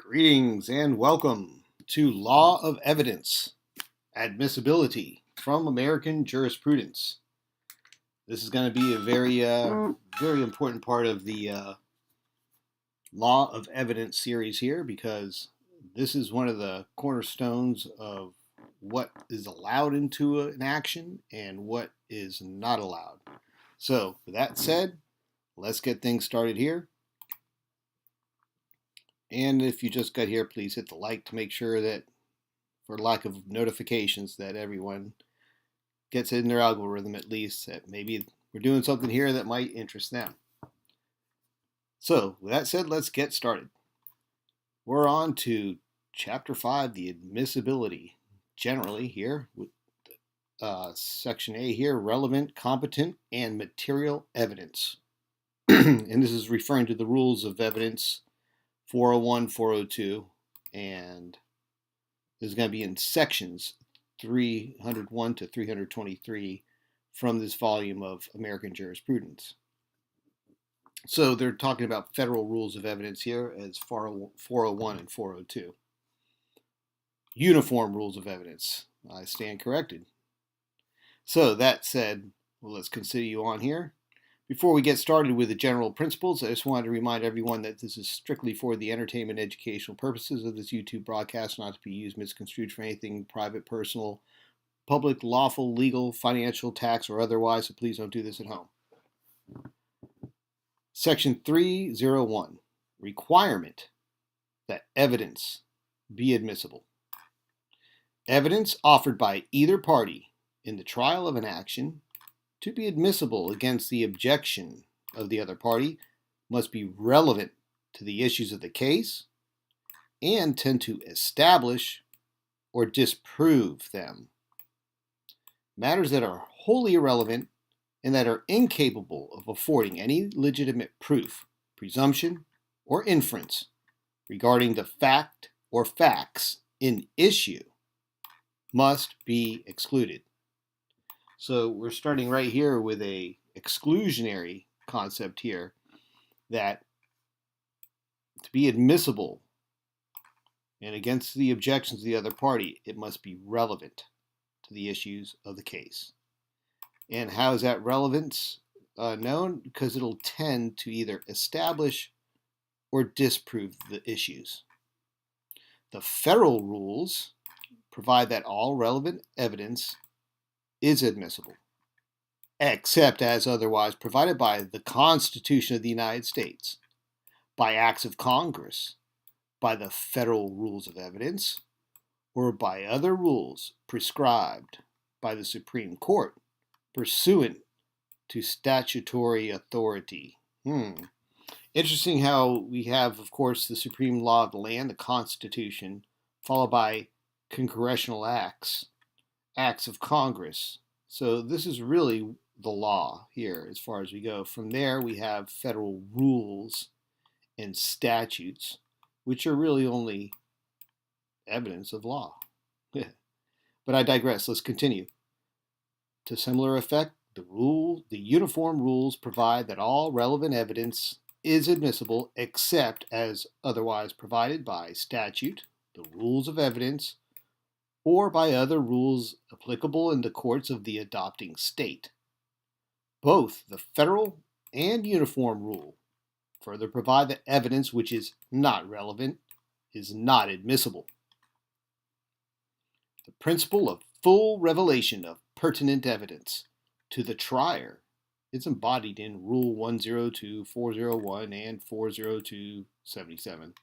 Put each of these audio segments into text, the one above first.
Greetings and welcome to Law of Evidence, Admissibility from American Jurisprudence. This is going to be a very important part of the Law of Evidence series here because this is one of the cornerstones of what is allowed into an action and what is not allowed. So, with that said, let's get things started here. And if you just got here, please hit the like to make sure that, for lack of notifications, that everyone gets it in their algorithm at least, that maybe we're doing something here that might interest them. So, with that said, let's get started. We're on to Chapter 5, the admissibility, generally here, with Section A here, relevant, competent, and material evidence. And this is referring to the rules of evidence 401, 402, and this is going to be in sections 301 to 323 from this volume of American Jurisprudence. So they're talking about federal rules of evidence here as 401 and 402. Uniform rules of evidence. I stand corrected. So that said, well, let's continue on here. Before we get started with the general principles, I just wanted to remind everyone that this is strictly for the entertainment and educational purposes of this YouTube broadcast, not to be used, misconstrued for anything private, personal, public, lawful, legal, financial, tax, or otherwise, so please don't do this at home. Section 301, requirement that evidence be admissible. Evidence offered by either party in the trial of an action to be admissible against the objection of the other party must be relevant to the issues of the case and tend to establish or disprove them. Matters that are wholly irrelevant and that are incapable of affording any legitimate proof, presumption, or inference regarding the fact or facts in issue must be excluded. So we're starting right here with a exclusionary concept here that to be admissible and against the objections of the other party, it must be relevant to the issues of the case. And how is that relevance known? Because it'll tend to either establish or disprove the issues. The federal rules provide that all relevant evidence is admissible, except as otherwise provided by the Constitution of the United States, by acts of Congress, by the federal rules of evidence, or by other rules prescribed by the Supreme Court pursuant to statutory authority. Interesting how we have, of course, the supreme law of the land, the Constitution, followed by congressional acts of Congress. So this is really the law here as far as we go. From there, we have federal rules and statutes, which are really only evidence of law. But I digress. Let's continue. To similar effect, the uniform rules provide that all relevant evidence is admissible except as otherwise provided by statute, the rules of evidence, or by other rules applicable in the courts of the adopting state. Both the federal and uniform rule further provide that evidence which is not relevant is not admissible. The principle of full revelation of pertinent evidence to the trier is embodied in Rule 102, 401, and 402.77,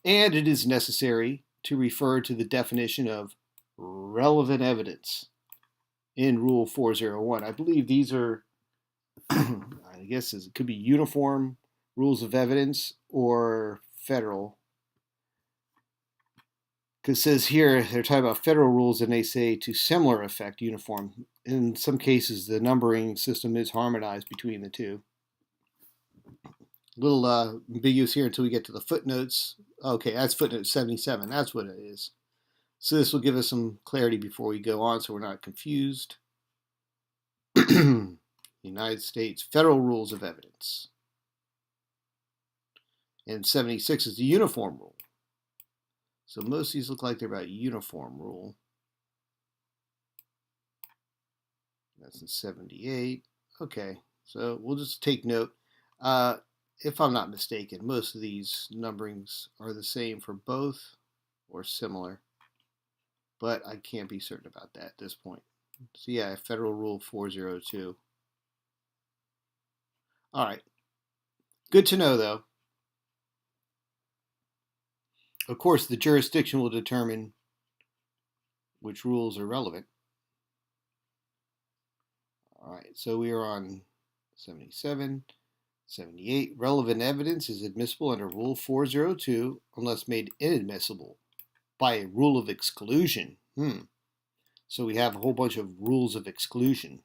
and it is necessary to refer to the definition of relevant evidence in Rule 401. I believe these are, I guess it could be uniform rules of evidence or federal. Because it says here, they're talking about federal rules and they say to similar effect, uniform. In some cases, the numbering system is harmonized between the two. A little ambiguous here until we get to the footnotes. Okay, that's footnote 77. That's what it is. So this will give us some clarity before we go on so we're not confused. United States Federal Rules of Evidence. And 76 is the uniform rule. So most of these look like they're about uniform rule. That's in 78. Okay, so we'll just take note. If I'm not mistaken, most of these numberings are the same for both or similar, but I can't be certain about that at this point. So yeah, Federal Rule 402. All right, good to know though. Of course, the jurisdiction will determine which rules are relevant. All right, so we are on 77. 78. Relevant evidence is admissible under Rule 402 unless made inadmissible by a rule of exclusion. So we have a whole bunch of rules of exclusion.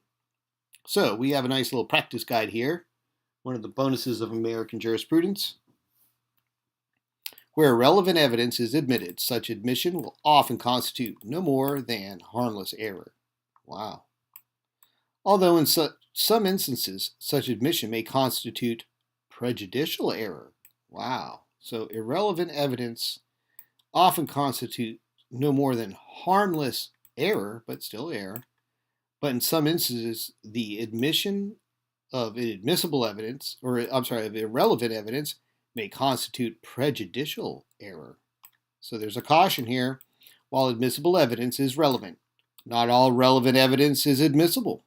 So we have a nice little practice guide here, one of the bonuses of American jurisprudence. Where relevant evidence is admitted, such admission will often constitute no more than harmless error. Wow. Although in some instances, such admission may constitute prejudicial error. Wow. So irrelevant evidence often constitute no more than harmless error, but still error. But in some instances, the admission of inadmissible evidence, of irrelevant evidence, may constitute prejudicial error. So there's a caution here. While admissible evidence is relevant, not all relevant evidence is admissible.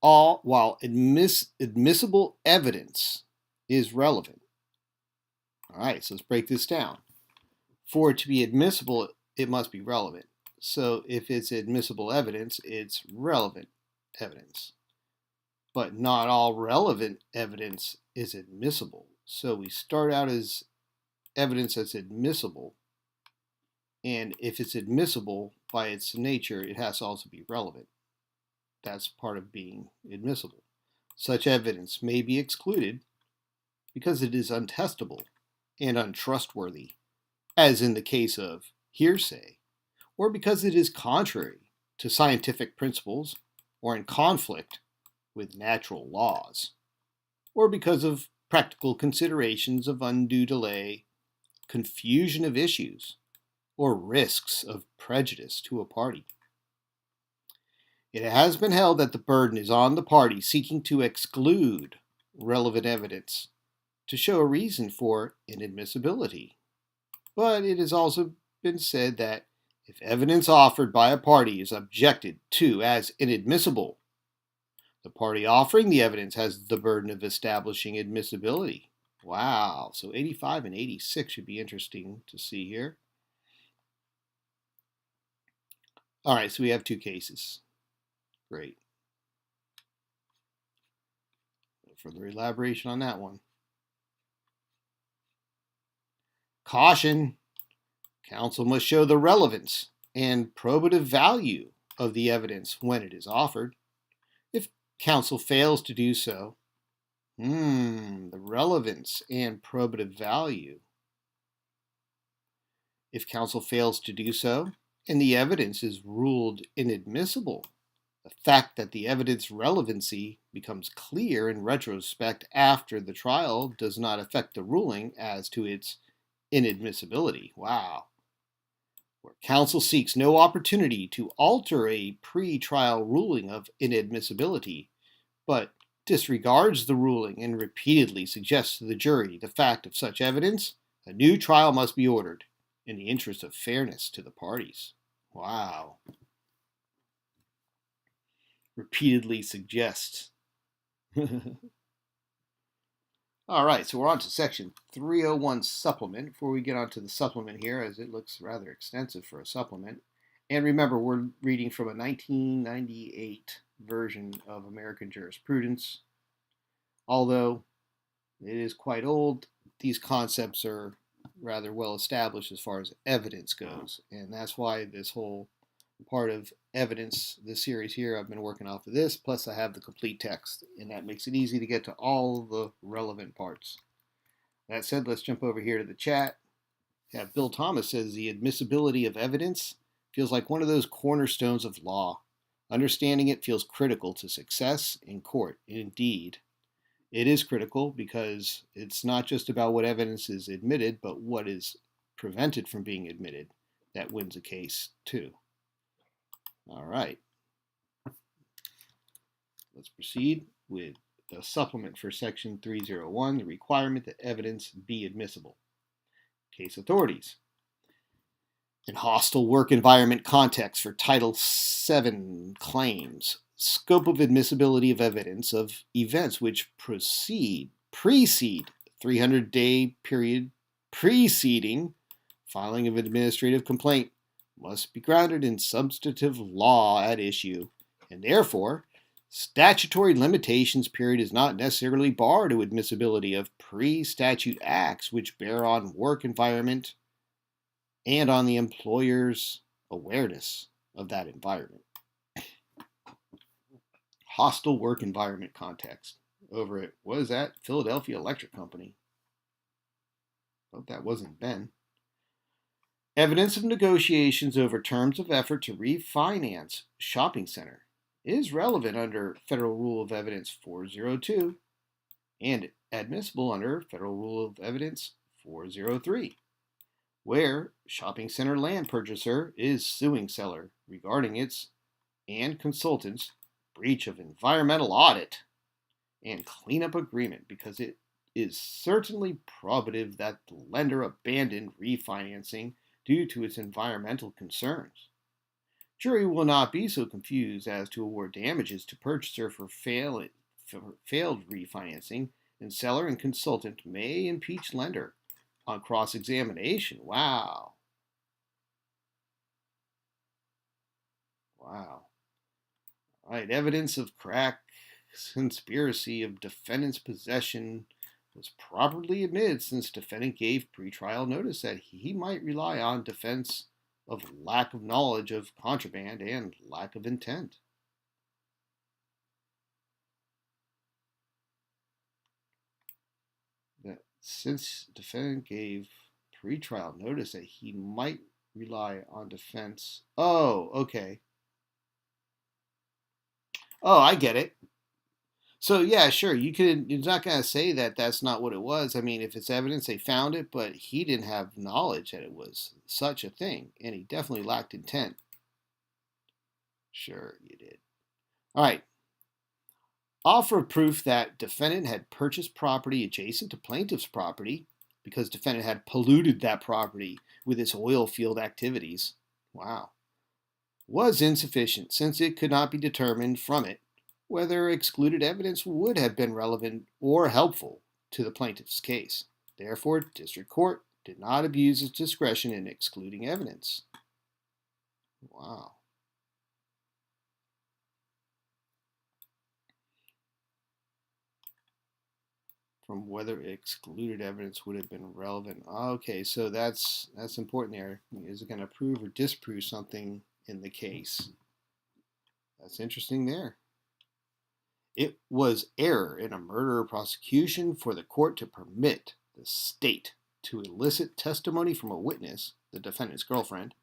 While admissible evidence is relevant. All right, so let's break this down. For it to be admissible, it must be relevant. So if it's admissible evidence, it's relevant evidence. But not all relevant evidence is admissible. So we start out as evidence that's admissible. And if it's admissible by its nature, it has to also be relevant. That's part of being admissible. Such evidence may be excluded because it is untestable and untrustworthy, as in the case of hearsay, or because it is contrary to scientific principles or in conflict with natural laws, or because of practical considerations of undue delay, confusion of issues, or risks of prejudice to a party. It has been held that the burden is on the party seeking to exclude relevant evidence to show a reason for inadmissibility. But it has also been said that if evidence offered by a party is objected to as inadmissible, the party offering the evidence has the burden of establishing admissibility. Wow, so 85 and 86 should be interesting to see here. All right, so we have two cases. Great. Further elaboration on that one. Caution. Counsel must show the relevance and probative value of the evidence when it is offered. If counsel fails to do so, the relevance and probative value. If counsel fails to do so and the evidence is ruled inadmissible, the fact that the evidence relevancy becomes clear in retrospect after the trial does not affect the ruling as to its inadmissibility. Wow. Where counsel seeks no opportunity to alter a pre-trial ruling of inadmissibility, but disregards the ruling and repeatedly suggests to the jury the fact of such evidence, a new trial must be ordered in the interest of fairness to the parties. Wow. Repeatedly suggests. All right, so we're on to section 301 supplement. Before we get on to the supplement here, as it looks rather extensive for a supplement. And remember, we're reading from a 1998 version of American Jurisprudence. Although it is quite old, these concepts are rather well established as far as evidence goes. And that's why this whole part of evidence, this series here, I've been working off of this, plus I have the complete text, and that makes it easy to get to all the relevant parts. That said, let's jump over here to the chat. Yeah, Bill Thomas says the admissibility of evidence feels like one of those cornerstones of law. Understanding it feels critical to success in court. Indeed, it is critical because it's not just about what evidence is admitted, but what is prevented from being admitted, that wins a case too. All right. Let's proceed with a supplement for Section 301, the requirement that evidence be admissible. Case authorities. In hostile work environment context for Title VII claims, scope of admissibility of evidence of events which precede 300-day period preceding filing of an administrative complaint must be grounded in substantive law at issue, and therefore statutory limitations period is not necessarily barred to admissibility of pre-statute acts which bear on work environment and on the employer's awareness of that environment. Hostile work environment context over at, what is that? Philadelphia Electric Company. Hope that wasn't Ben. Evidence of negotiations over terms of effort to refinance shopping center is relevant under Federal Rule of Evidence 402 and admissible under Federal Rule of Evidence 403, where shopping center land purchaser is suing seller regarding its and consultant's breach of environmental audit and cleanup agreement because it is certainly probative that the lender abandoned refinancing due to its environmental concerns. Jury will not be so confused as to award damages to purchaser for failed refinancing, and seller and consultant may impeach lender on cross-examination. Wow. All right, evidence of crack conspiracy of defendant's possession was properly admitted since defendant gave pretrial notice that he might rely on defense of lack of knowledge of contraband and lack of intent. That since defendant gave pretrial notice that he might rely on defense. Oh, okay. Oh, I get it. So yeah, sure. You're not going to say that that's not what it was. I mean, if it's evidence, they found it, but he didn't have knowledge that it was such a thing, and he definitely lacked intent. Sure, you did. All right. Offer of proof that defendant had purchased property adjacent to plaintiff's property because defendant had polluted that property with its oil field activities. Wow. Was insufficient since it could not be determined from it whether excluded evidence would have been relevant or helpful to the plaintiff's case. Therefore, district court did not abuse its discretion in excluding evidence. Wow. From whether excluded evidence would have been relevant. Okay, so that's important there. Is it going to prove or disprove something in the case? That's interesting there. It was error in a murder prosecution for the court to permit the state to elicit testimony from a witness, the defendant's girlfriend,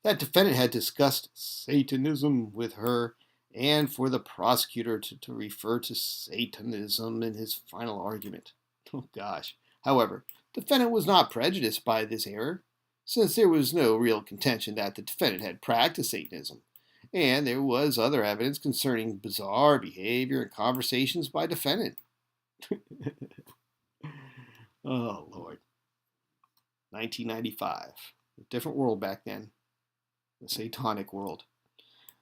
that defendant had discussed Satanism with her, and for the prosecutor to refer to Satanism in his final argument. Oh gosh. However, defendant was not prejudiced by this error, since there was no real contention that the defendant had practiced Satanism, and there was other evidence concerning bizarre behavior and conversations by defendant. Oh, Lord. 1995. A different world back then. The satanic world.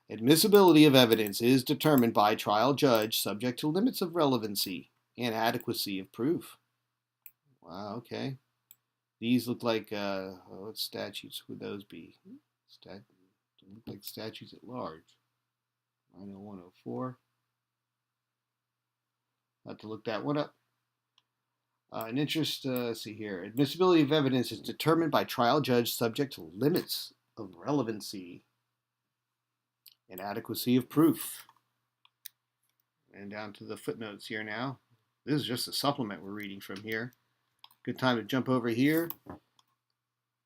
Admissibility of evidence is determined by trial judge subject to limits of relevancy and adequacy of proof. Wow, okay. These look like, what statutes would those be? Look like statutes at large. 90104. I'll have to look that one up. An interest, let's see here. Admissibility of evidence is determined by trial judge subject to limits of relevancy and adequacy of proof. And down to the footnotes here now. This is just a supplement we're reading from here. Good time to jump over here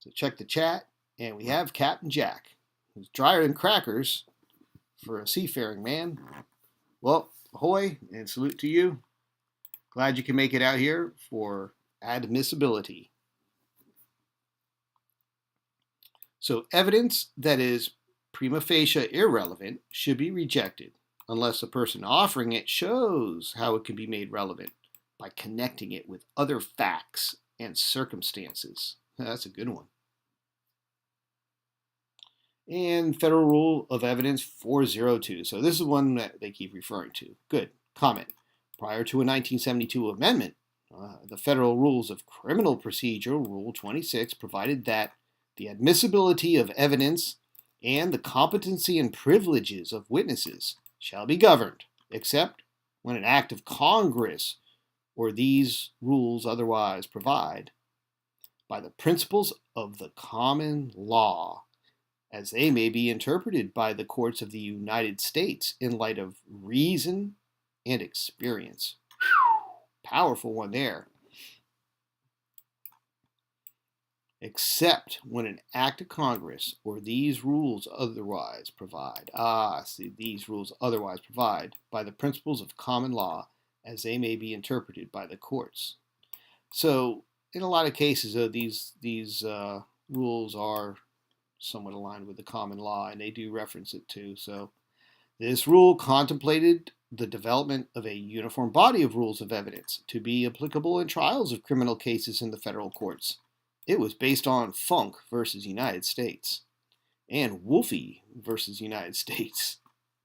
to check the chat. And we have Captain Jack. It's drier than crackers for a seafaring man. Well, ahoy and salute to you. Glad you can make it out here for admissibility. So evidence that is prima facie irrelevant should be rejected unless the person offering it shows how it can be made relevant by connecting it with other facts and circumstances. That's a good one. And Federal Rule of Evidence 402. So this is one that they keep referring to. Good. Comment. Prior to a 1972 amendment, the Federal Rules of Criminal Procedure, Rule 26, provided that the admissibility of evidence and the competency and privileges of witnesses shall be governed, except when an act of Congress or these rules otherwise provide, by the principles of the common law, as they may be interpreted by the courts of the United States in light of reason and experience. Powerful one there. Except when an act of Congress or these rules otherwise provide. These rules otherwise provide by the principles of common law as they may be interpreted by the courts. So, in a lot of cases, these rules are somewhat aligned with the common law, and they do reference it too. So, this rule contemplated the development of a uniform body of rules of evidence to be applicable in trials of criminal cases in the federal courts. It was based on Funk versus United States and Wolfie versus United States,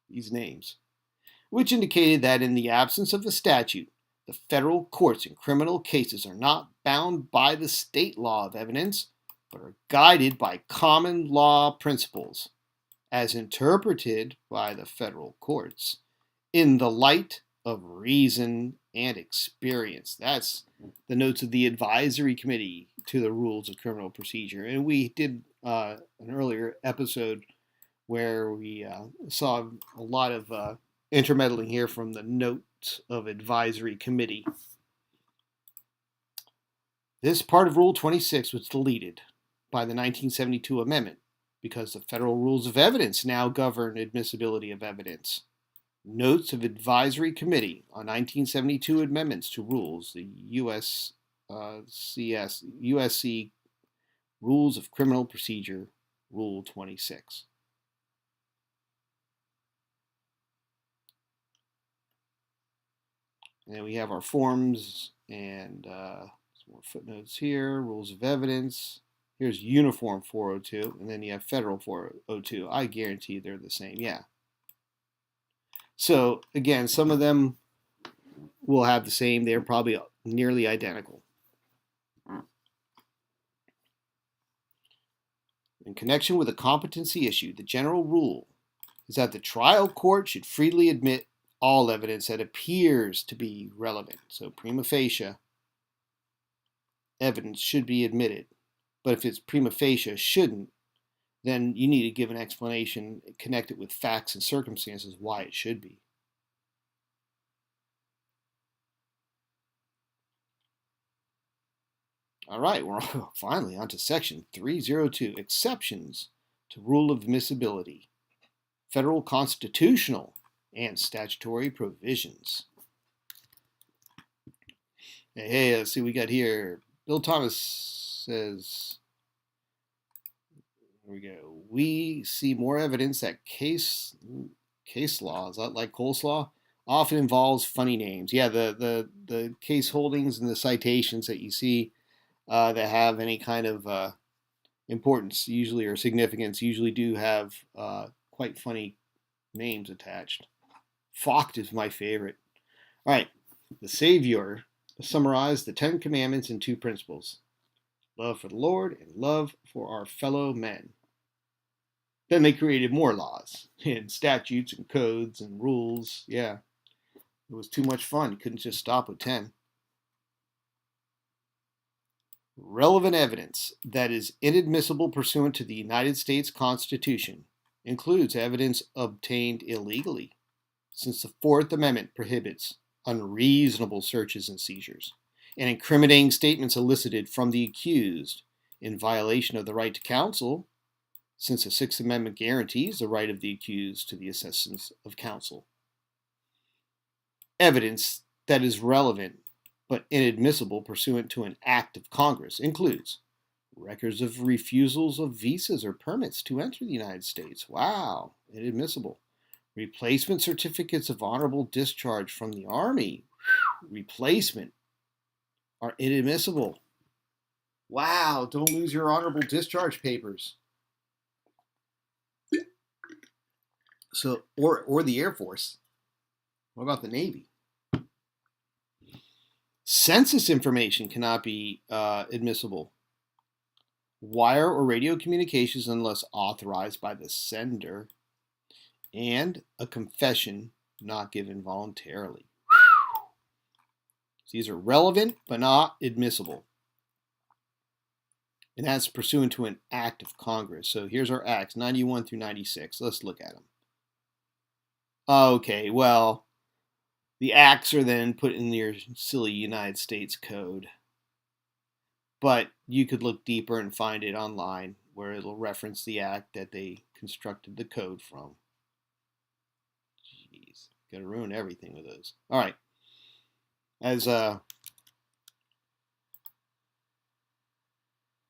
these names, which indicated that in the absence of a statute, the federal courts in criminal cases are not bound by the state law of evidence, but are guided by common law principles, as interpreted by the federal courts, in the light of reason and experience. That's the notes of the advisory committee to the rules of criminal procedure. And we did an earlier episode where we saw a lot of intermeddling here from the notes of advisory committee. This part of Rule 26 was deleted by the 1972 amendment because the federal rules of evidence now govern admissibility of evidence. Notes of Advisory Committee on 1972 Amendments to Rules, the USC Rules of Criminal Procedure, Rule 26. And then we have our forms and some more footnotes here, Rules of Evidence. Here's Uniform 402, and then you have Federal 402. I guarantee they're the same, yeah. So, again, some of them will have the same. They're probably nearly identical. In connection with a competency issue, the general rule is that the trial court should freely admit all evidence that appears to be relevant. So, prima facie evidence should be admitted. But if it's prima facie shouldn't, then you need to give an explanation, connect it with facts and circumstances why it should be. All right, we're finally on to Section 302, Exceptions to Rule of Admissibility, Federal Constitutional and Statutory Provisions. Hey, let's see what we got here. Bill Thomas says, here we go. We see more evidence that case law, is that like coleslaw, often involves funny names. Yeah, the case holdings and the citations that you see that have any kind of importance usually or significance usually do have quite funny names attached. Focht is my favorite. All right, the Savior summarized the 10 Commandments in 2 principles: love for the Lord and love for our fellow men. Then they created more laws and statutes and codes and rules. Yeah, it was too much fun. You couldn't just stop with 10. Relevant evidence that is inadmissible pursuant to the United States Constitution includes evidence obtained illegally, since the Fourth Amendment prohibits unreasonable searches and seizures, and incriminating statements elicited from the accused in violation of the right to counsel, since the Sixth Amendment guarantees the right of the accused to the assistance of counsel. Evidence that is relevant but inadmissible pursuant to an act of Congress includes Records of refusals of visas or permits to enter the United States. Wow, inadmissible. Replacement certificates of honorable discharge from the Army. Replacement are inadmissible. Wow, don't lose your honorable discharge papers. So, or the Air Force. What about the Navy? Census information cannot be admissible. Wire or radio communications unless authorized by the sender. And a confession not given voluntarily. These are relevant but not admissible. And that's pursuant to an act of Congress. So here's our acts, 91 through 96. Let's look at them. Okay, well, the acts are then put in your silly United States Code. But you could look deeper and find it online where it'll reference the act that they constructed the code from. Jeez, gotta ruin everything with those. All right. As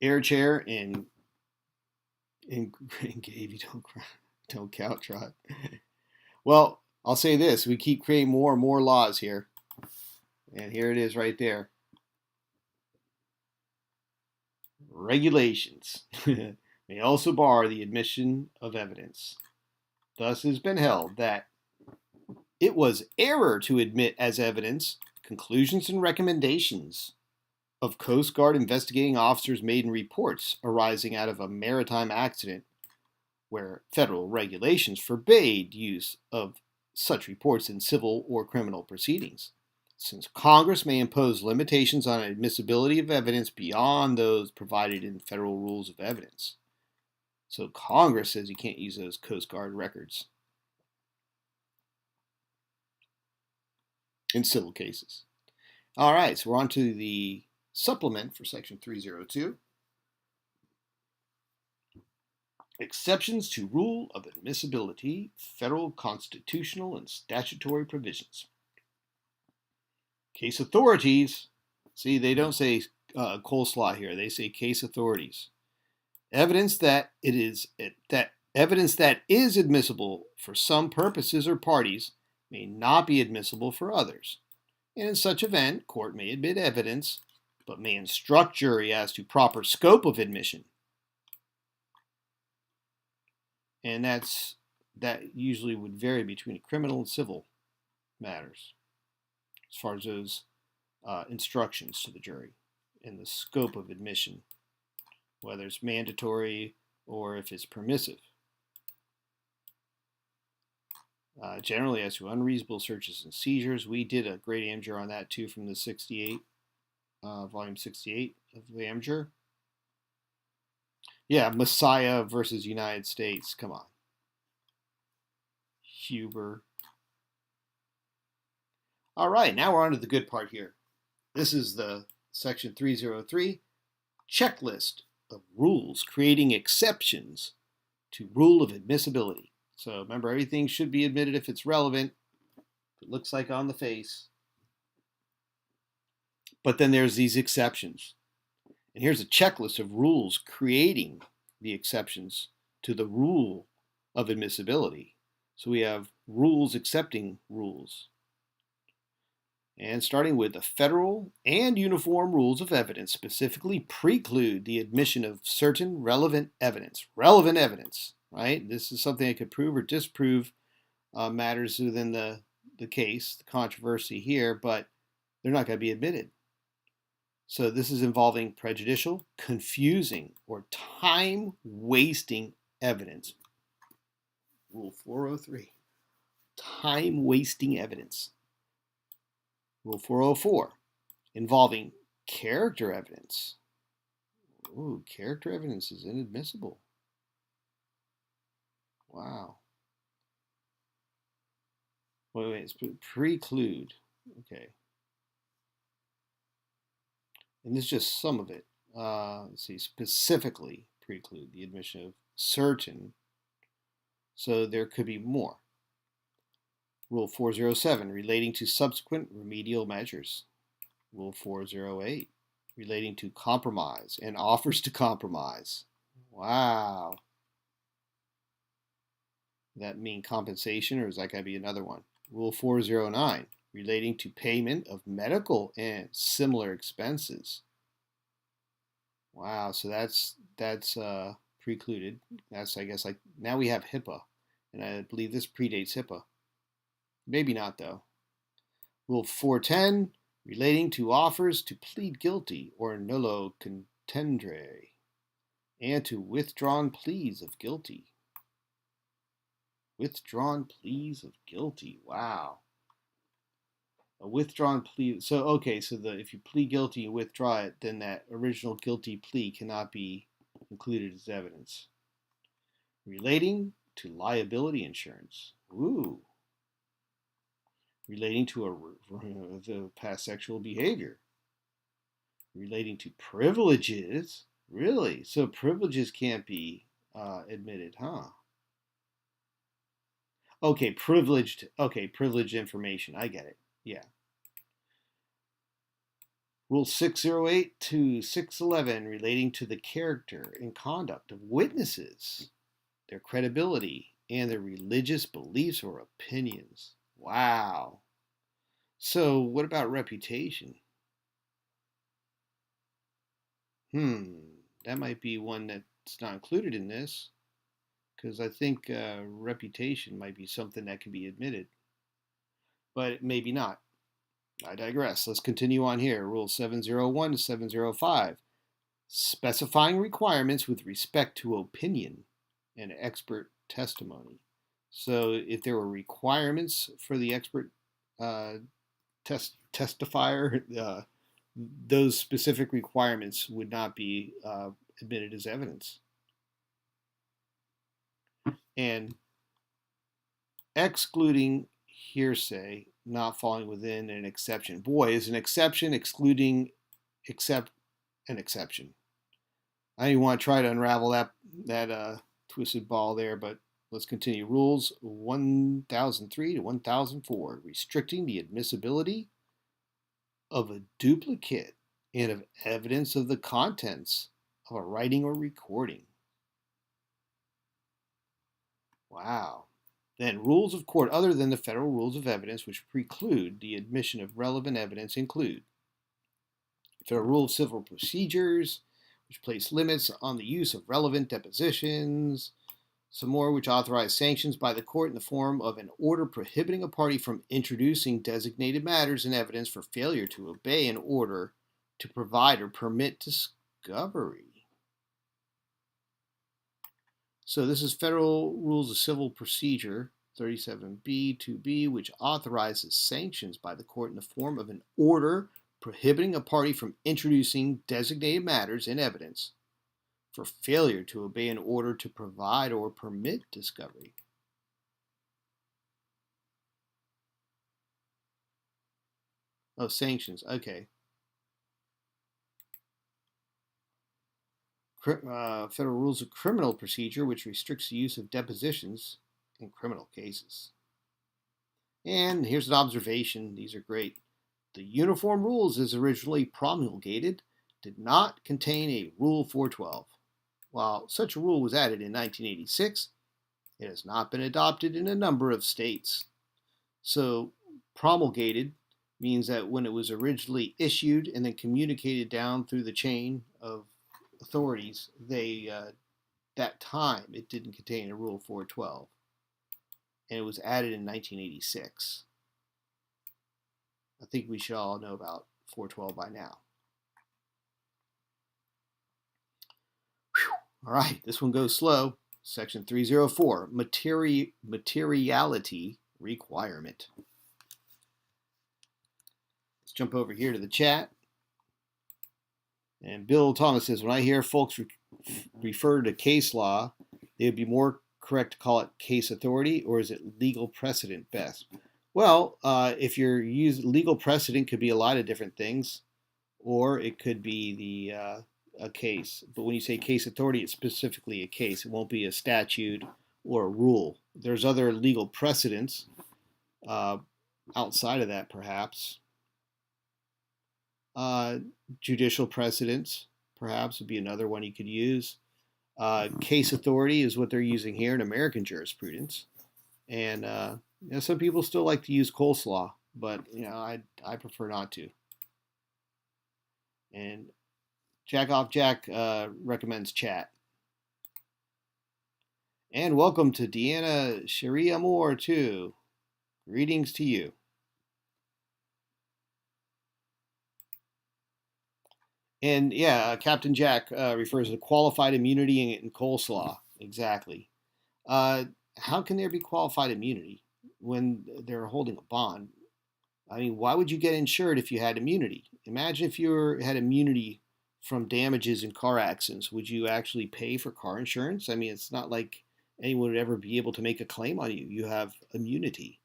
air chair and Gavy, don't count trot. Well, I'll say this: we keep creating more and more laws here, and here it is right there. Regulations may also bar the admission of evidence. Thus, it has been held that it was error to admit as evidence conclusions and recommendations of Coast Guard investigating officers made in reports arising out of a maritime accident where federal regulations forbade use of such reports in civil or criminal proceedings, since Congress may impose limitations on admissibility of evidence beyond those provided in federal rules of evidence. So Congress says you can't use those Coast Guard records in civil cases. All right, so we're on to the supplement for Section 302. Exceptions to rule of admissibility, federal constitutional and statutory provisions. Case authorities, see, they don't say coleslaw here, they say case authorities. Evidence that is admissible for some purposes or parties may not be admissible for others. And in such event, court may admit evidence, but may instruct jury as to proper scope of admission. And that usually would vary between criminal and civil matters, as far as those instructions to the jury and the scope of admission, whether it's mandatory or if it's permissive. Generally, as to unreasonable searches and seizures, we did a great AmJur on that too from the 68, volume 68 of the AmJur. Yeah, Messiah versus United States. Come on. Huber. All right, now we're on to the good part here. This is the Section 303, checklist of rules creating exceptions to rule of admissibility. So remember, everything should be admitted if it's relevant. It looks like on the face. But then there's these exceptions. And here's a checklist of rules creating the exceptions to the rule of admissibility. So we have rules accepting rules. And starting with the federal and uniform rules of evidence specifically preclude the admission of certain relevant evidence. Relevant evidence, right? This is something that could prove or disprove matters within the case, the controversy here, but they're not going to be admitted. So this is involving prejudicial, confusing, or time-wasting evidence. Rule 403, time-wasting evidence. Rule 404, involving character evidence. Ooh, character evidence is inadmissible. Wow. Wait, it's preclude. Okay. And this is just some of it. Let's see, specifically preclude the admission of certain. So there could be more. Rule 407, relating to subsequent remedial measures. Rule 408, relating to compromise and offers to compromise. Wow. That mean compensation, or is that got to be another one? Rule 409, relating to payment of medical and similar expenses. Wow, so that's precluded. That's, I guess, like now we have HIPAA, and I believe this predates HIPAA. Maybe not though. Rule 410, relating to offers to plead guilty or nullo contendere, and to withdrawn pleas of guilty. Withdrawn pleas of guilty. Wow. A withdrawn plea. So, okay, so if you plead guilty and withdraw it, then that original guilty plea cannot be included as evidence. Relating to liability insurance. Ooh. Relating to the past sexual behavior. Relating to privileges. Really? So privileges can't be admitted, huh? Okay, privileged information. I get it. Yeah. Rule 608 to 611, relating to the character and conduct of witnesses, their credibility, and their religious beliefs or opinions. Wow. So what about reputation? That might be one that's not included in this, because I think reputation might be something that can be admitted, but maybe not. I digress. Let's continue on here. Rule 701 to 705, specifying requirements with respect to opinion and expert testimony. So if there were requirements for the expert testifier, those specific requirements would not be admitted as evidence. And excluding hearsay not falling within an exception. Boy, is an exception excluding except an exception. I don't even want to try to unravel that twisted ball there, but let's continue. Rules 1003 to 1004, restricting the admissibility of a duplicate and of evidence of the contents of a writing or recording. Wow. Then rules of court other than the federal rules of evidence which preclude the admission of relevant evidence include Federal Rule of Civil Procedures, which place limits on the use of relevant depositions, some more which authorize sanctions by the court in the form of an order prohibiting a party from introducing designated matters and evidence for failure to obey an order to provide or permit discovery. So this is Federal Rules of Civil Procedure 37B 2B, which authorizes sanctions by the court in the form of an order prohibiting a party from introducing designated matters and evidence for failure to obey an order to provide or permit discovery. Oh, sanctions. Okay. Federal Rules of Criminal Procedure, which restricts the use of depositions in criminal cases. And here's an observation. These are great. The Uniform Rules, as originally promulgated, did not contain a Rule 412. While such a rule was added in 1986, it has not been adopted in a number of states. So promulgated means that when it was originally issued and then communicated down through the chain of authorities, that time it didn't contain a Rule 412, and it was added in 1986. I think we should all know about 412 by now. All right, this one goes slow. Section 304, materiality requirement. Let's jump over here to the chat. And Bill Thomas says, when I hear folks refer to case law, they would be more correct to call it case authority, or is it legal precedent best? Well, if you're using legal precedent, could be a lot of different things, or it could be a case. But when you say case authority, it's specifically a case. It won't be a statute or a rule. There's other legal precedents outside of that, perhaps. Judicial precedents, perhaps, would be another one you could use. Case authority is what they're using here in American jurisprudence. And some people still like to use coleslaw, but I prefer not to. And Jack recommends chat. And welcome to Deanna Sharia Moore too. Greetings to you. And Captain Jack refers to qualified immunity in coleslaw. Exactly. How can there be qualified immunity when they're holding a bond? I mean, why would you get insured if you had immunity? Imagine if you had immunity from damages in car accidents. Would you actually pay for car insurance? I mean, it's not like anyone would ever be able to make a claim on you. You have immunity.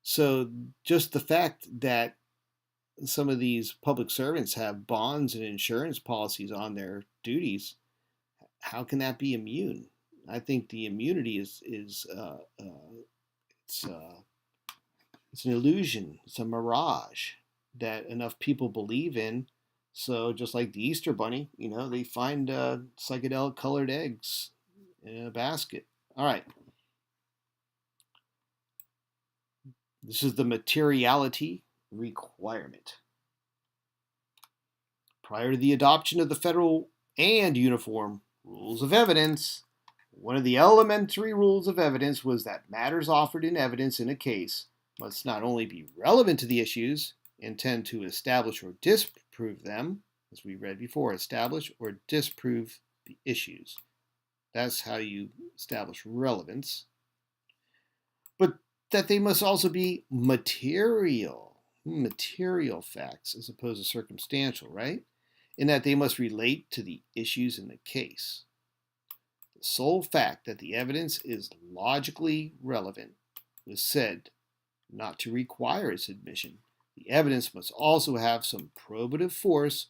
So just the fact that some of these public servants have bonds and insurance policies on their duties, how can that be immune? I think the immunity is it's an illusion. It's a mirage that enough people believe in. So just like the Easter Bunny, they find psychedelic colored eggs in a basket. All right. This is the materiality requirement. Prior to the adoption of the federal and uniform rules of evidence, one of the elementary rules of evidence was that matters offered in evidence in a case must not only be relevant to the issues and tend to establish or disprove them, as we read before, establish or disprove the issues. That's how you establish relevance. But that they must also be material facts as opposed to circumstantial, right? In that they must relate to the issues in the case. The sole fact that the evidence is logically relevant was said not to require its admission. The evidence must also have some probative force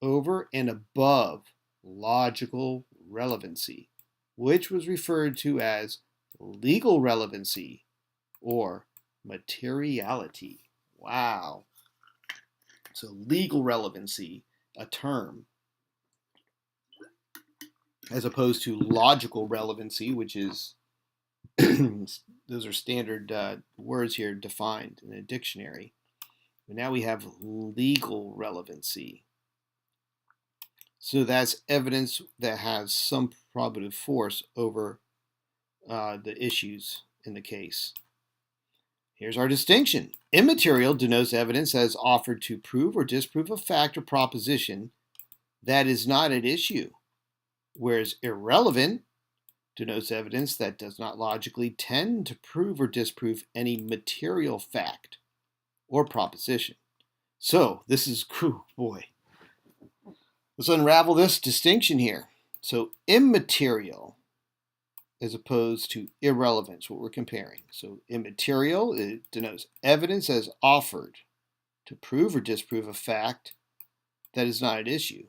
over and above logical relevancy, which was referred to as legal relevancy or materiality. Wow. So legal relevancy, a term, as opposed to logical relevancy, which is, those are standard words here defined in a dictionary. But now we have legal relevancy. So that's evidence that has some probative force over the issues in the case. Here's our distinction. Immaterial denotes evidence that is offered to prove or disprove a fact or proposition that is not at issue, whereas irrelevant denotes evidence that does not logically tend to prove or disprove any material fact or proposition. So this is, boy. Let's unravel this distinction here. So immaterial as opposed to irrelevant is what we're comparing. So immaterial, it denotes evidence as offered to prove or disprove a fact that is not at issue.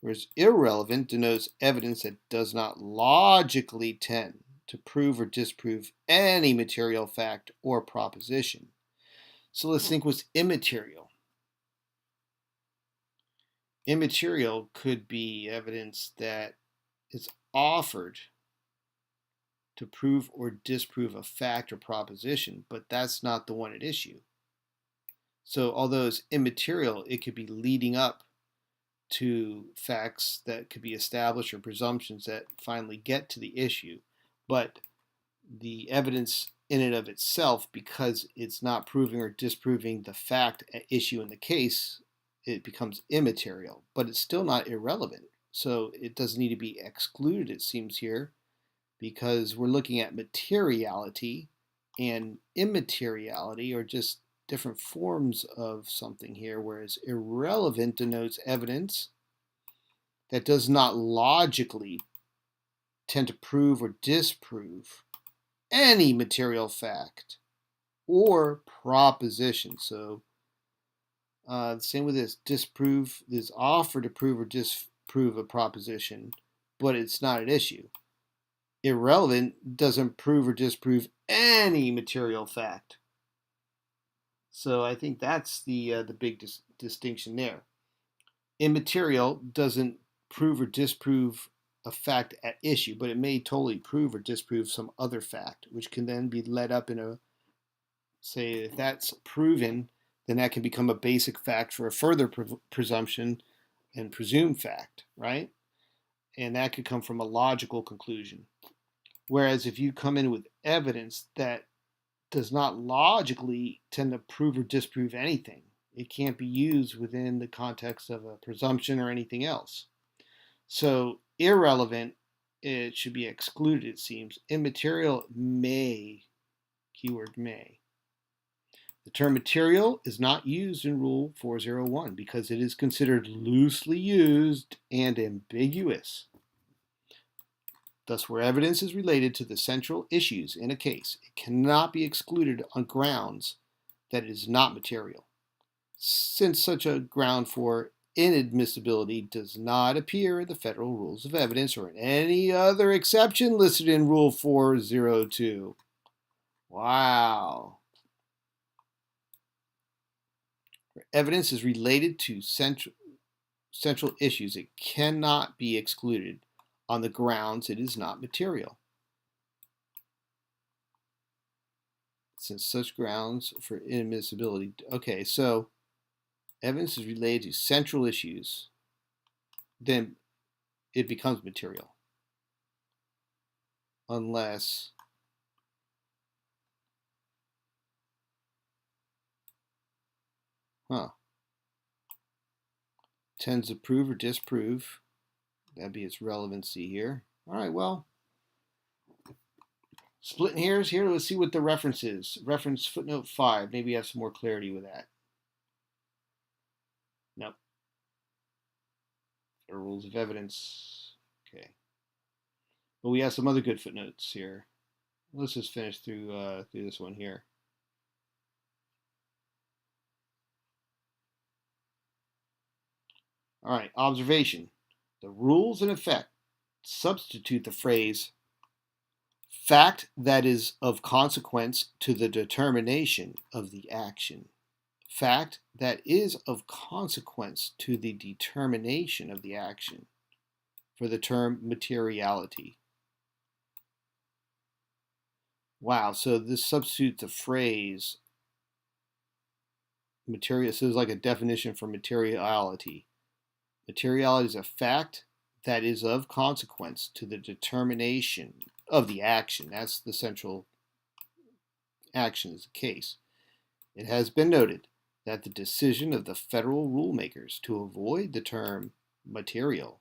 Whereas irrelevant denotes evidence that does not logically tend to prove or disprove any material fact or proposition. So let's think what's immaterial. Immaterial could be evidence that is offered to prove or disprove a fact or proposition, but that's not the one at issue. So although it's immaterial, it could be leading up to facts that could be established or presumptions that finally get to the issue. But the evidence in and of itself, because it's not proving or disproving the fact at issue in the case, it becomes immaterial, but it's still not irrelevant. So it doesn't need to be excluded, it seems here, because we're looking at materiality and immateriality, or just different forms of something here, whereas irrelevant denotes evidence that does not logically tend to prove or disprove any material fact or proposition. So same with this, disprove is offered to prove or disprove a proposition, but it's not at issue. Irrelevant doesn't prove or disprove any material fact. So I think that's the big distinction there. Immaterial doesn't prove or disprove a fact at issue, but it may totally prove or disprove some other fact, which can then be led up in a, say, if that's proven, then that can become a basic fact for a further presumption and presumed fact, right? And that could come from a logical conclusion. Whereas if you come in with evidence that does not logically tend to prove or disprove anything, it can't be used within the context of a presumption or anything else. So irrelevant, it should be excluded, it seems. Immaterial may, keyword may. The term material is not used in Rule 401 because it is considered loosely used and ambiguous. Thus, where evidence is related to the central issues in a case, it cannot be excluded on grounds that it is not material, since such a ground for inadmissibility does not appear in the Federal Rules of Evidence or in any other exception listed in Rule 402. Wow. Where evidence is related to central issues, it cannot be excluded on the grounds it is not material, since such grounds for inadmissibility. Okay, so evidence is related to central issues, then it becomes material. Unless tends to prove or disprove. That'd be its relevancy here. All right, well, splitting hairs here. Let's see what the reference is. Reference footnote 5. Maybe you have some more clarity with that. Nope. Federal Rules of Evidence. Okay. But we have some other good footnotes here. Let's just finish through this one here. All right, observation. The rules in effect substitute the phrase fact that is of consequence to the determination of the action. Fact that is of consequence to the determination of the action for the term materiality. Wow, so this substitutes the phrase material. So it's like a definition for materiality. Materiality is a fact that is of consequence to the determination of the action. That's the central action is the case. It has been noted that the decision of the federal rule makers to avoid the term material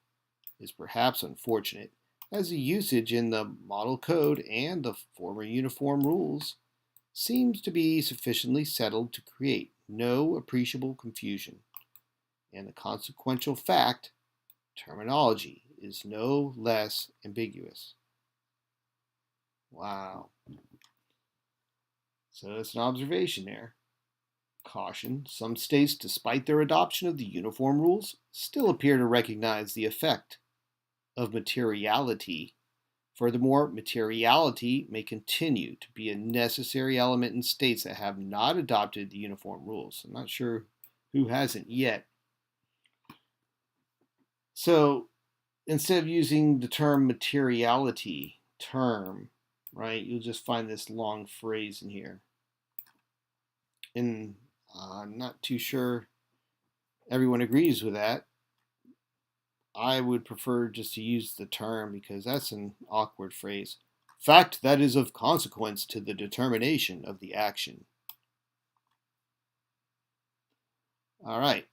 is perhaps unfortunate, as the usage in the Model Code and the former Uniform Rules seems to be sufficiently settled to create no appreciable confusion, and the consequential fact terminology is no less ambiguous. Wow. So that's an observation there. Caution, some states, despite their adoption of the uniform rules, still appear to recognize the effect of materiality. Furthermore, materiality may continue to be a necessary element in states that have not adopted the uniform rules. I'm not sure who hasn't yet. So instead of using the term materiality term, right, you'll just find this long phrase in here. And I'm not too sure everyone agrees with that. I would prefer just to use the term because that's an awkward phrase. Fact that is of consequence to the determination of the action. All right,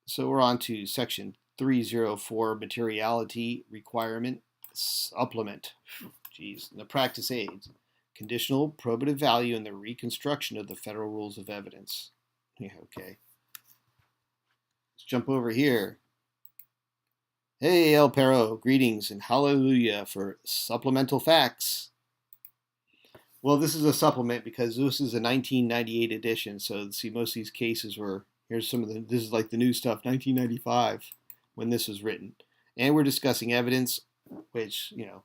so we're on to section 304, materiality requirement supplement. Geez, the practice aids. Conditional probative value in the reconstruction of the federal rules of evidence. Yeah, okay. Let's jump over here. Hey, El Perro, greetings and hallelujah for supplemental facts. Well, this is a supplement because this is a 1998 edition. So, see, most of these cases were, here's some of the, this is like the new stuff, 1995, when this was written. And we're discussing evidence, which, you know,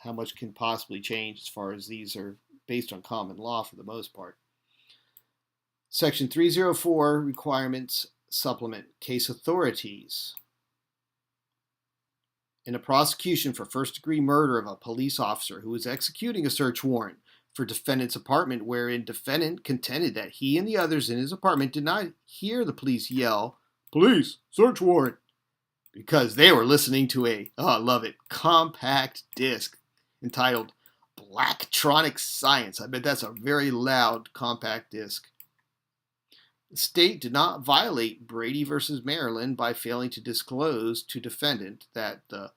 how much can possibly change as far as these are based on common law for the most part. Section 304, requirements supplement, case authorities. In a prosecution for first-degree murder of a police officer who was executing a search warrant for defendant's apartment, wherein defendant contended that he and the others in his apartment did not hear the police yell, "Police, search warrant," because they were listening to a, oh, I love it, compact disc entitled Blacktronic Science. I bet that's a very loud compact disc. The state did not violate Brady versus Maryland by failing to disclose to defendant that the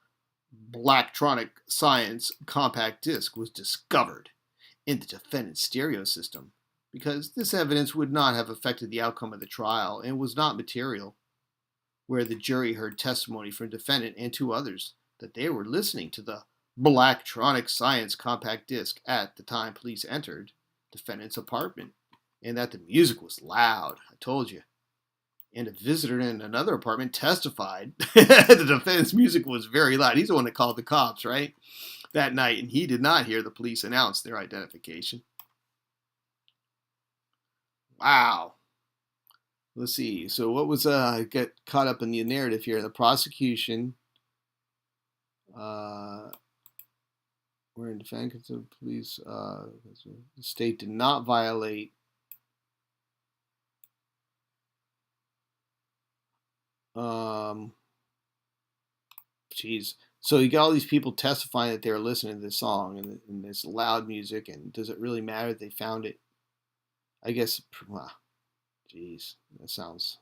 Blacktronic Science compact disc was discovered in the defendant's stereo system, because this evidence would not have affected the outcome of the trial and was not material, where the jury heard testimony from defendant and two others that they were listening to the Blacktronic Science compact disc at the time police entered defendant's apartment, and that the music was loud. I told you. And a visitor in another apartment testified the defendant's music was very loud. He's the one that called the cops, right, that night, and he did not hear the police announce their identification. Wow. Let's see. So what was get caught up in the narrative here? The prosecution, where in defense of police, the state did not violate. So you got all these people testifying that they were listening to this song and this loud music, and does it really matter that they found it? I guess, wow, geez, that sounds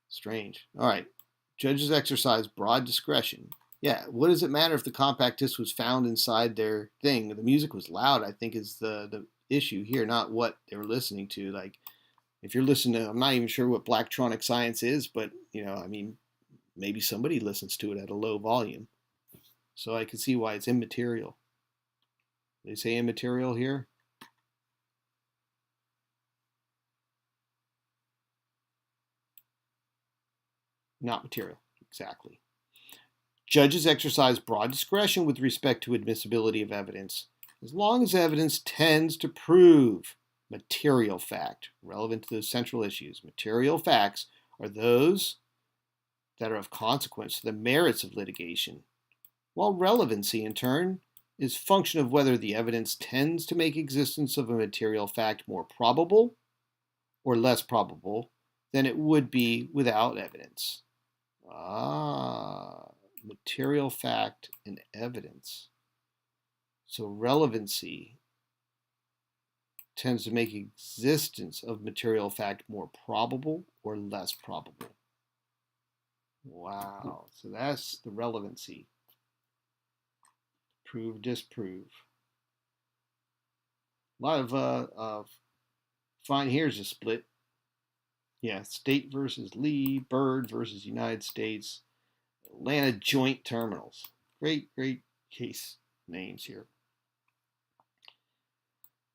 strange. All right, judges exercise broad discretion. Yeah, what does it matter if the compact disc was found inside their thing? The music was loud, I think, is the issue here, not what they were listening to. Like, if you're listening to, I'm not even sure what Blacktronic Science is, but, I mean, maybe somebody listens to it at a low volume. So I can see why it's immaterial. They say immaterial here? Not material, exactly. Judges exercise broad discretion with respect to admissibility of evidence, as long as evidence tends to prove material fact, relevant to the central issues. Material facts are those that are of consequence to the merits of litigation, while relevancy, in turn, is function of whether the evidence tends to make existence of a material fact more probable or less probable than it would be without evidence. Material fact and evidence. So relevancy tends to make existence of material fact more probable or less probable. Wow, so that's the relevancy. Prove, disprove. A lot of fine, here's a split. Yeah, State versus Lee, Byrd versus United States, Atlanta Joint Terminals. Great case names here.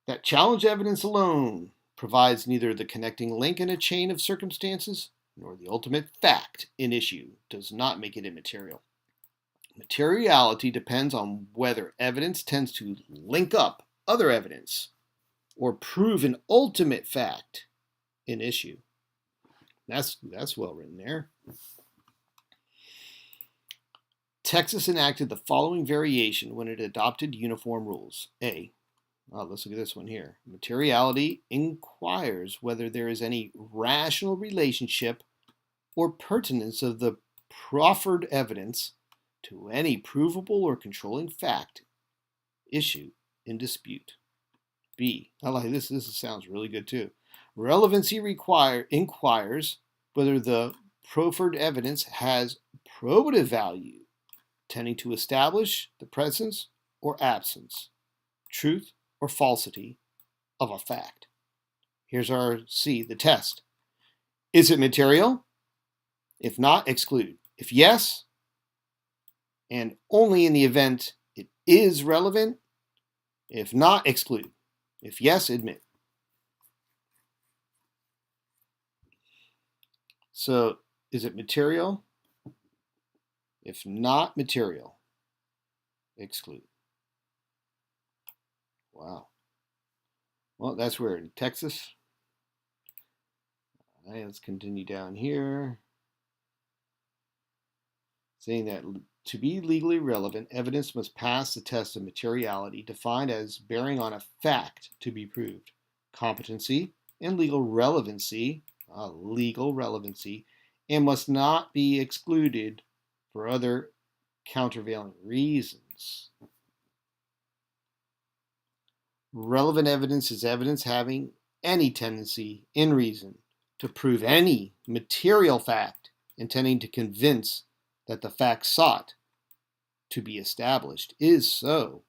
That challenge evidence alone provides neither the connecting link in a chain of circumstances nor the ultimate fact in issue, does not make it immaterial. Materiality depends on whether evidence tends to link up other evidence or prove an ultimate fact in issue. That's well written there. Texas enacted the following variation when it adopted uniform rules. A. Let's look at this one here. Materiality inquires whether there is any rational relationship or pertinence of the proffered evidence to any provable or controlling fact issue in dispute. B. I like this. This sounds really good too. Relevancy inquires whether the proffered evidence has probative value, tending to establish the presence or absence, truth or falsity of a fact. Here's our C, the test. Is it material? If not, exclude. If yes, and only in the event it is relevant. If not, exclude. If yes, admit. So, is it material? If not material, exclude. Wow. Well, that's where in Texas. All right, let's continue down here. Saying that to be legally relevant, evidence must pass the test of materiality, defined as bearing on a fact to be proved. Competency and legal relevancy, and must not be excluded for other countervailing reasons. Relevant evidence is evidence having any tendency in reason to prove any material fact, intending to convince that the fact sought to be established is so.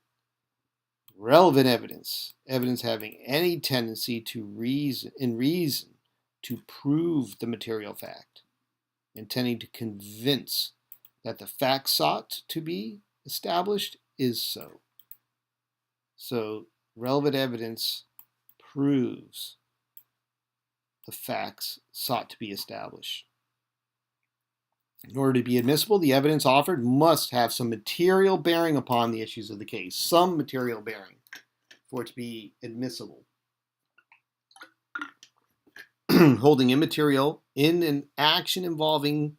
Relevant evidence, evidence having any tendency to reason to prove the material fact, intending to convince that the fact sought to be established is so. So, relevant evidence proves the facts sought to be established. In order to be admissible, the evidence offered must have some material bearing upon the issues of the case, some material bearing for it to be admissible. Holding immaterial in an action involving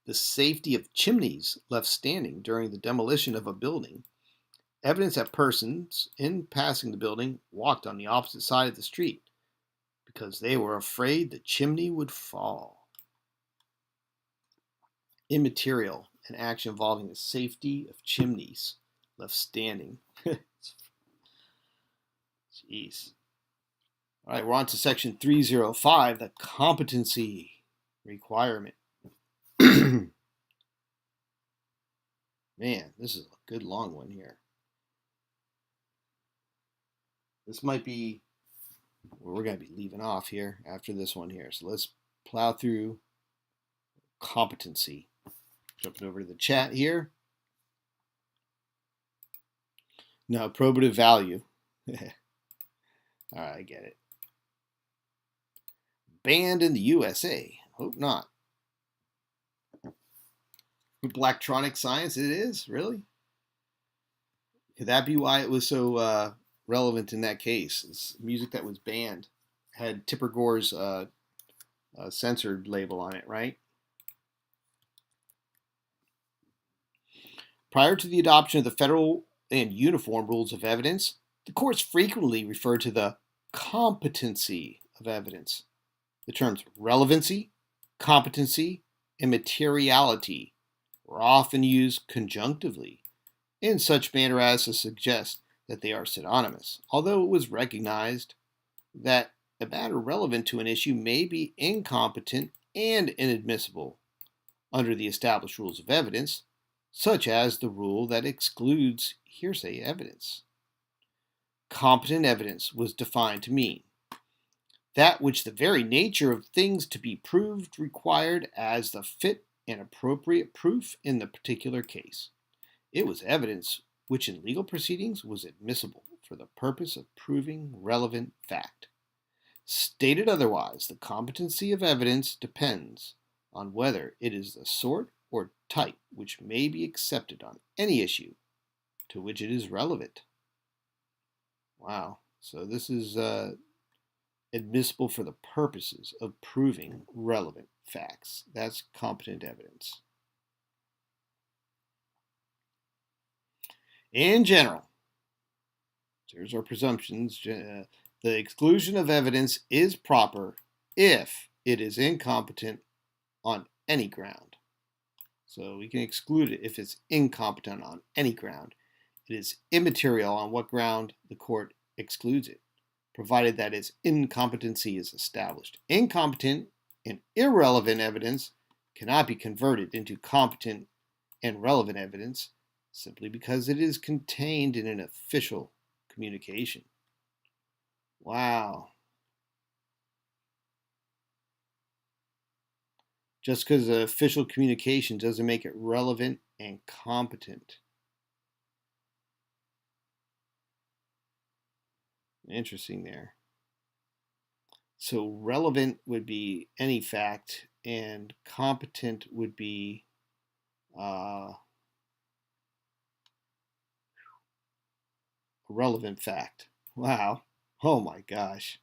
the safety of chimneys left standing during the demolition of a building, evidence that persons in passing the building walked on the opposite side of the street because they were afraid the chimney would fall. Immaterial, an action involving the safety of chimneys left standing. Jeez. All right, we're on to section 305, the competency requirement. Man, this is a good long one here. This might be where we're going to be leaving off here after this one here. So let's plow through competency. Jumping over to the chat here. No, probative value. All right, I get it. Banned in the USA. Hope not. Electronic science, it is? Really? Could that be why it was so relevant in that case? It's music that was banned. Had Tipper Gore's censored label on it, right? Prior to the adoption of the federal and uniform rules of evidence, the courts frequently referred to the competency of evidence. The terms relevancy, competency, and materiality were often used conjunctively, in such manner as to suggest that they are synonymous, although it was recognized that a matter relevant to an issue may be incompetent and inadmissible under the established rules of evidence, such as the rule that excludes hearsay evidence. Competent evidence was defined to mean that which the very nature of things to be proved required as the fit and appropriate proof in the particular case. It was evidence which in legal proceedings was admissible for the purpose of proving relevant fact. Stated otherwise, the competency of evidence depends on whether it is the sort or type which may be accepted on any issue to which it is relevant. Wow. So this is admissible for the purposes of proving relevant facts. That's competent evidence. In general, here's our presumptions. The exclusion of evidence is proper if it is incompetent on any ground. So we can exclude it if it's incompetent on any ground. It is immaterial on what ground the court excludes it, provided that its incompetency is established. Incompetent and irrelevant evidence cannot be converted into competent and relevant evidence simply because it is contained in an official communication. Wow. Just because an official communication doesn't make it relevant and competent. Interesting there. So relevant would be any fact, and competent would be a relevant fact. Wow. Oh my gosh.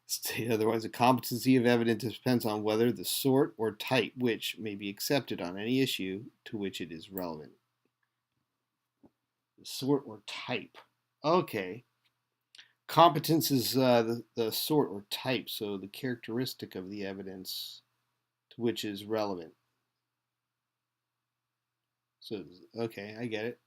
State otherwise, the competency of evidence depends on whether the sort or type which may be accepted on any issue to which it is relevant. The sort or type. Okay. Competence is the sort or type, so the characteristic of the evidence to which is relevant. So, okay, I get it.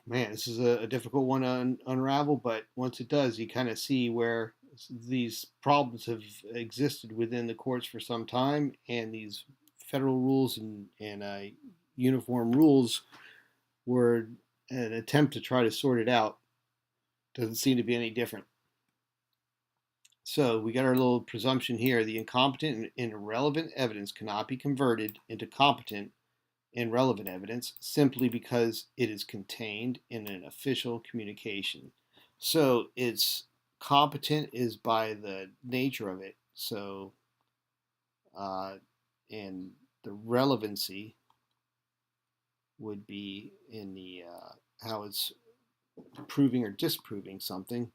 Man, this is a difficult one to unravel, but once it does, you kind of see where these problems have existed within the courts for some time, and these federal rules and uniform rules were an attempt to try to sort it out. Doesn't seem to be any different. So we got our little presumption here. The incompetent and irrelevant evidence cannot be converted into competent and relevant evidence simply because it is contained in an official communication. So it's competent is by the nature of it. So, and the relevancy would be in the how it's proving or disproving something.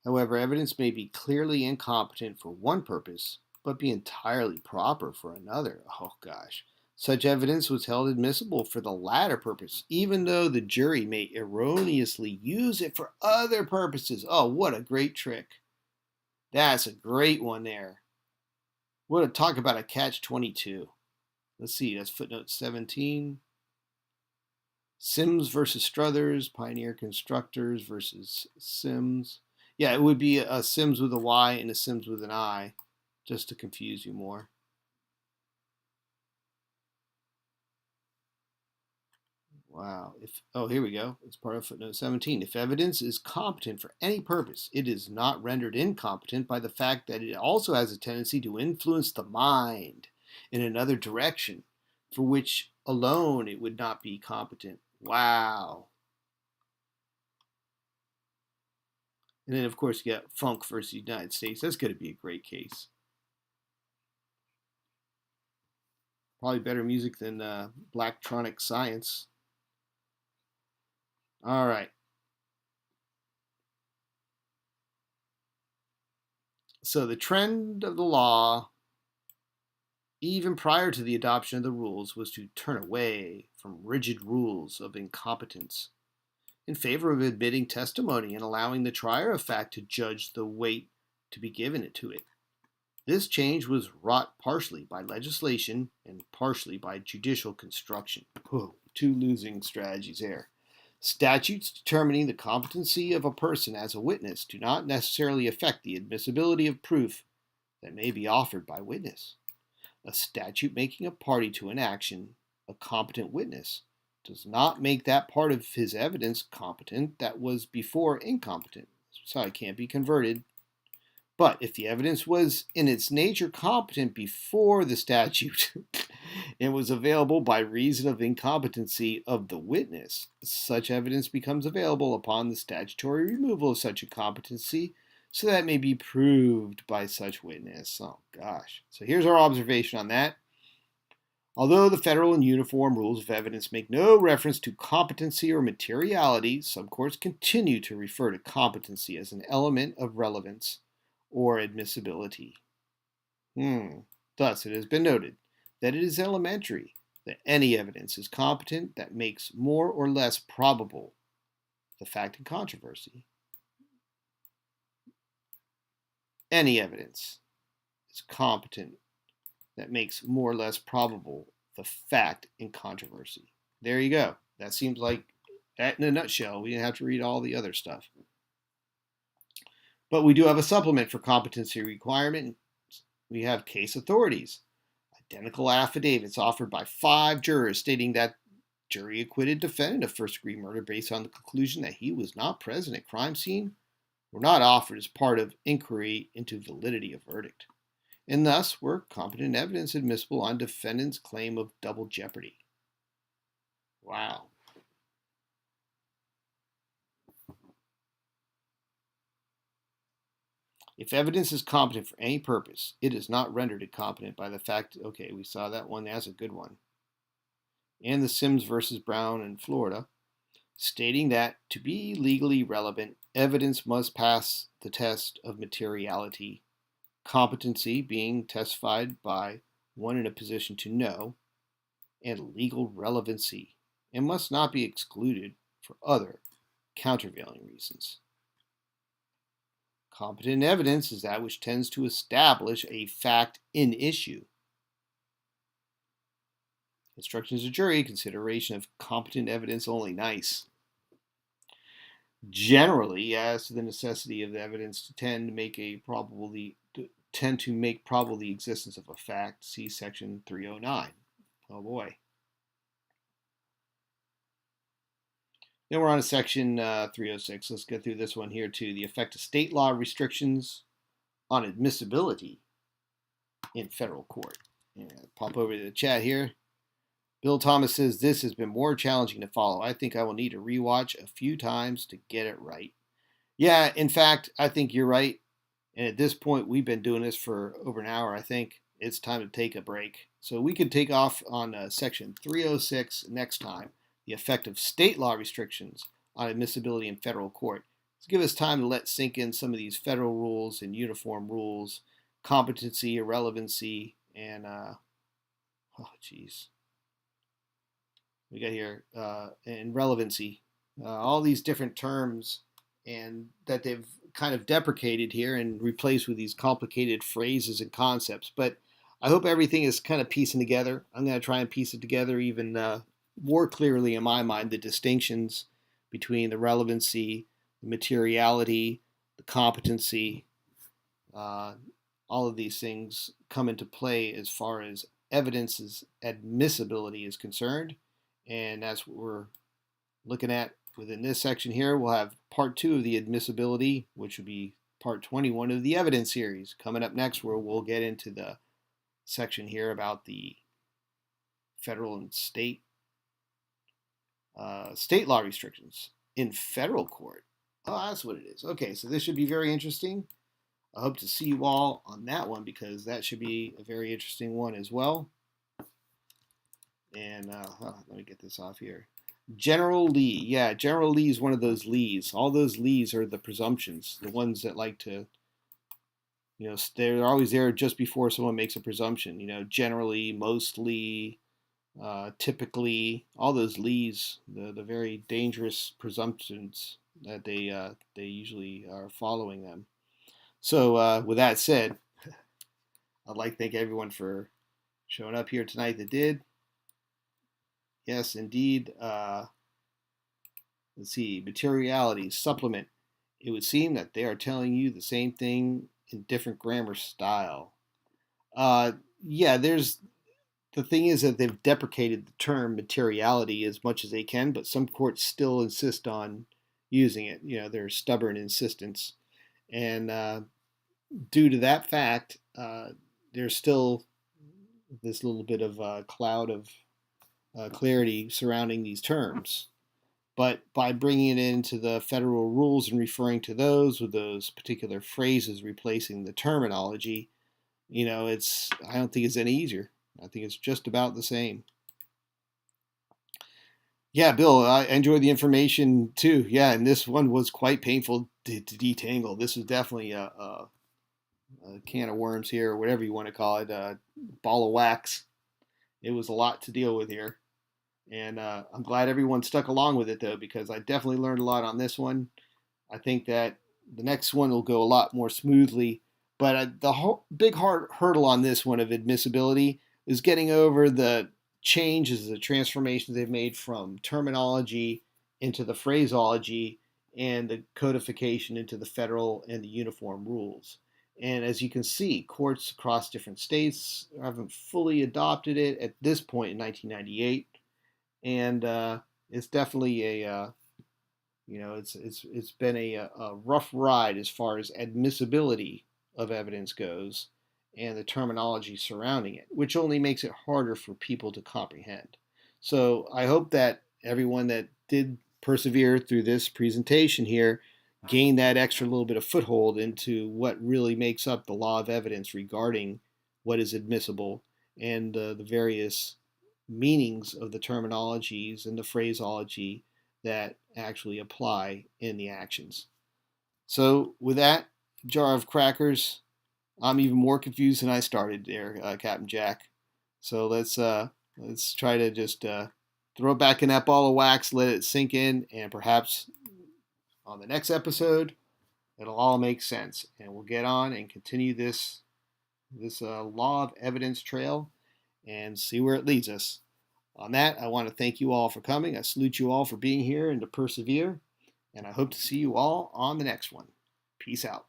However, evidence may be clearly incompetent for one purpose, but be entirely proper for another. Oh gosh. Such evidence was held admissible for the latter purpose, even though the jury may erroneously use it for other purposes. Oh, what a great trick. That's a great one there. What a talk about a catch-22. Let's see, that's footnote 17. Sims versus Struthers, Pioneer Constructors versus Sims. Yeah, it would be a Sims with a Y and a Sims with an I, just to confuse you more. Wow. Here we go. It's part of footnote 17. If evidence is competent for any purpose, it is not rendered incompetent by the fact that it also has a tendency to influence the mind in another direction, for which alone it would not be competent. Wow. And then, of course, you got Funk versus United States. That's going to be a great case. Probably better music than Blacktronic Science. All right. So the trend of the law, even prior to the adoption of the rules, was to turn away from rigid rules of incompetence in favor of admitting testimony and allowing the trier of fact to judge the weight to be given to it. This change was wrought partially by legislation and partially by judicial construction. Two losing strategies there. Statutes determining the competency of a person as a witness do not necessarily affect the admissibility of proof that may be offered by witness. A statute making a party to an action a competent witness does not make that part of his evidence competent that was before incompetent, so it can't be converted. But if the evidence was in its nature competent before the statute and was available by reason of incompetency of the witness, such evidence becomes available upon the statutory removal of such incompetency, so that it may be proved by such witness. Oh gosh. So here's our observation on that. Although the federal and uniform rules of evidence make no reference to competency or materiality, some courts continue to refer to competency as an element of relevance or admissibility. Thus, it has been noted that it is elementary that any evidence is competent that makes more or less probable the fact in controversy. Any evidence is competent that makes more or less probable the fact in controversy. There you go. That seems like that in a nutshell. We didn't have to read all the other stuff. But we do have a supplement for competency requirement. We have case authorities. Identical affidavits offered by 5 jurors stating that jury acquitted defendant of first-degree murder based on the conclusion that he was not present at crime scene were not offered as part of inquiry into validity of verdict, and thus were competent evidence admissible on defendant's claim of double jeopardy. Wow. If evidence is competent for any purpose, it is not rendered incompetent by the fact, okay, we saw that one, that's a good one. And the Sims versus Brown in Florida. stating that to be legally relevant, evidence must pass the test of materiality, competency being testified by one in a position to know, and legal relevancy, and must not be excluded for other countervailing reasons. Competent evidence is that which tends to establish a fact in issue. Instructions to jury, consideration of competent evidence only. Nice. Generally, as to the necessity of the evidence to tend to make probable the existence of a fact, see section 309. Oh boy. Then we're on to section 306. Let's get through this one here too. The effect of state law restrictions on admissibility in federal court. Pop over to the chat here. Bill Thomas says this has been more challenging to follow. I think I will need to rewatch a few times to get it right. Yeah, in fact, I think you're right. And at this point, we've been doing this for over an hour. I think it's time to take a break. So we could take off on section 306 next time. The effect of state law restrictions on admissibility in federal court. Let's give us time to let sink in some of these federal rules and uniform rules, competency, irrelevancy, and we got here and relevancy, all these different terms, and that they've kind of deprecated here and replaced with these complicated phrases and concepts. But I hope everything is kind of piecing together. I'm going to try and piece it together even more clearly in my mind, the distinctions between the relevancy, the materiality, the competency. All of these things come into play as far as evidence's admissibility is concerned. And that's what we're looking at within this section here. We'll have part 2 of the admissibility, which would be part 21 of the evidence series. Coming up next, where we'll get into the section here about the federal and state law restrictions in federal court. Oh, that's what it is. Okay, so this should be very interesting. I hope to see you all on that one, because that should be a very interesting one as well. And let me get this off here. General Lee. Yeah, General Lee is one of those Lees. All those Lees are the presumptions, the ones that like to, they're always there just before someone makes a presumption. Generally, mostly, typically, all those Lees, the very dangerous presumptions that they usually are following them. So with that said, I'd like to thank everyone for showing up here tonight that did. Yes, indeed. Let's see, materiality, supplement. It would seem that they are telling you the same thing in different grammar style. Yeah, the thing is that they've deprecated the term materiality as much as they can, but some courts still insist on using it. Their stubborn insistence. And due to that fact, there's still this little bit of a cloud of clarity surrounding these terms. But by bringing it into the federal rules and referring to those with those particular phrases replacing the terminology, I don't think it's any easier. I think it's just about the same. Yeah, Bill, I enjoyed the information too. Yeah, and this one was quite painful to detangle. This is definitely a can of worms here, or whatever you want to call it, a ball of wax. It was a lot to deal with here. And I'm glad everyone stuck along with it, though, because I definitely learned a lot on this one. I think that the next one will go a lot more smoothly. But the big hurdle on this one of admissibility is getting over the changes, the transformations they've made from terminology into the phraseology and the codification into the federal and the uniform rules. And as you can see, courts across different states haven't fully adopted it at this point in 1998. And it's definitely it's been a rough ride as far as admissibility of evidence goes and the terminology surrounding it, which only makes it harder for people to comprehend. So I hope that everyone that did persevere through this presentation here gained that extra little bit of foothold into what really makes up the law of evidence regarding what is admissible and the various meanings of the terminologies and the phraseology that actually apply in the actions. So with that jar of crackers, I'm even more confused than I started there, Captain Jack. So let's try to just throw it back in that ball of wax, let it sink in, and perhaps on the next episode, it'll all make sense, and we'll get on and continue this law of evidence trail and see where it leads us. On that, I want to thank you all for coming. I salute you all for being here and to persevere, and I hope to see you all on the next one. Peace out.